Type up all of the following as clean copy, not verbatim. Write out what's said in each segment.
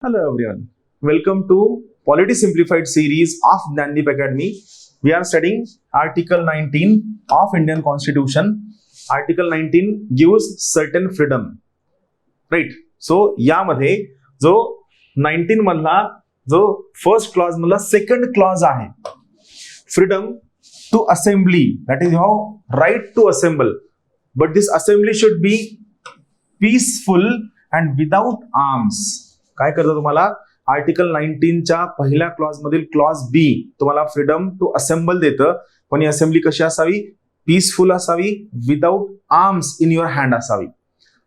Hello everyone. Welcome to Polity Simplified series of Jnandeep Academy. We are studying Article 19 of Indian Constitution. Article 19 gives certain freedom. Right? So यामध्ये जो 19 मधला जो first clause मधला second clause आहे, freedom to assembly, that is your right to assemble, but this assembly should be peaceful and without arms. काय करतं तुम्हाला article 19 च्या पहिल्या क्लॉज मधील क्लॉज बी तुम्हाला फ्रीडम टू असेंबल देतं, पण ही असेंब्ली कशी असावी? पीसफुल असावी, without arms in your hand असावी,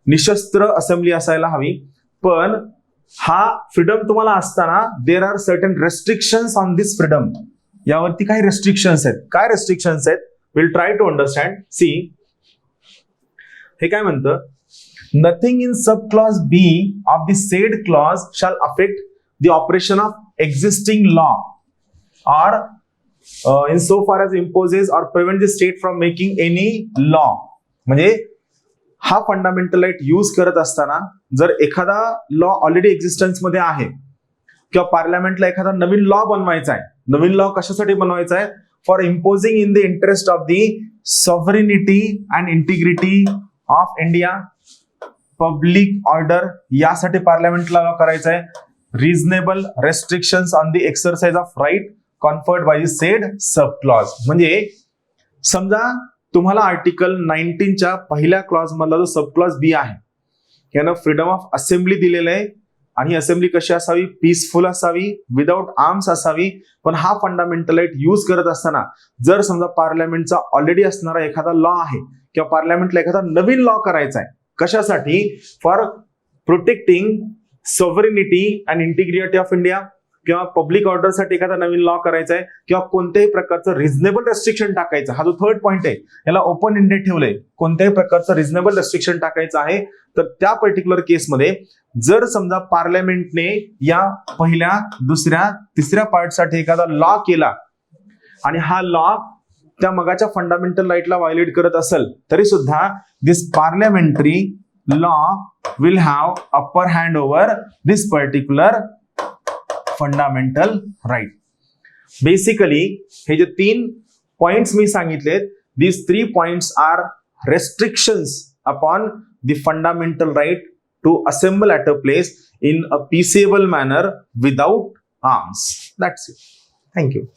निशस्त्र असेंब्ली असायला हवी. पण हा फ्रीडम तुम्हाला असताना there are certain restrictions on this freedom. यावरती काही रेस्ट्रिक्शन्स आहेत. काय रेस्ट्रिक्शन्स आहेत? Will try to understand. See, हे काय म्हणतं? Nothing in subclause B of the said clause shall affect the operation of existing law or in so far as imposes or prevent the state from making any law. म्हणजे हा fundamental right use करत असताना जर एखादा law already existence मध्ये आहे किंवा पार्लमेंटला एखादा नवीन लॉ बनवायचा आहे, नवीन लॉ कशासाठी बनवायचा आहे? For imposing in the interest of the sovereignty and integrity of India, public order, यासाठी पार्लमेंटला लॉ करायचा आहे. Reasonable restrictions on the exercise of right conferred by the said sub clause. म्हणजे समजा तुम्हाला आर्टिकल 19 च्या पहिल्या क्लॉज मधला जो सब क्लॉज बी आहे यानं फ्रीडम ऑफ असेंब्ली दिलेलं आहे, आणि ही असेंब्ली कशी असावी? पीसफुल असावी, विदाउट आर्म्स असावी. पण हा फंडामेंटल राईट यूज करत असताना जर समजा पार्लमेंटचा ऑलरेडी असणारा एखादा लॉ आहे किंवा पार्लमेंटला एखादा नवीन लॉ करायचा आहे, कशासाठी? For protecting sovereignty and integrity of India, किंवा पब्लिक ऑर्डरसाठी एखादा नवीन लॉ करायचा आहे, किंवा कोणत्याही प्रकारचं रिझनेबल रेस्ट्रिक्शन टाकायचं. हा जो थर्ड पॉईंट आहे याला ओपन एंडेड ठेवलंय. कोणत्याही प्रकारचं रिझनेबल रेस्ट्रिक्शन टाकायचं आहे, तर त्या पर्टिक्युलर केसमध्ये जर समजा पार्लमेंटने या पहिल्या, दुसऱ्या, तिसऱ्या पार्टसाठी एखादा लॉ केला आणि हा लॉ त्या मगाच्या फंडामेंटल राईटला व्हायोलेट करत असेल, तरी सुद्धा this parliamentary law will have upper hand over this particular fundamental right. Basically हे जे 3 पॉइंट्स मी सांगितलेत, these 3 points are restrictions upon the fundamental right to assemble at a place in a peaceable manner without arms. That's it. Thank you.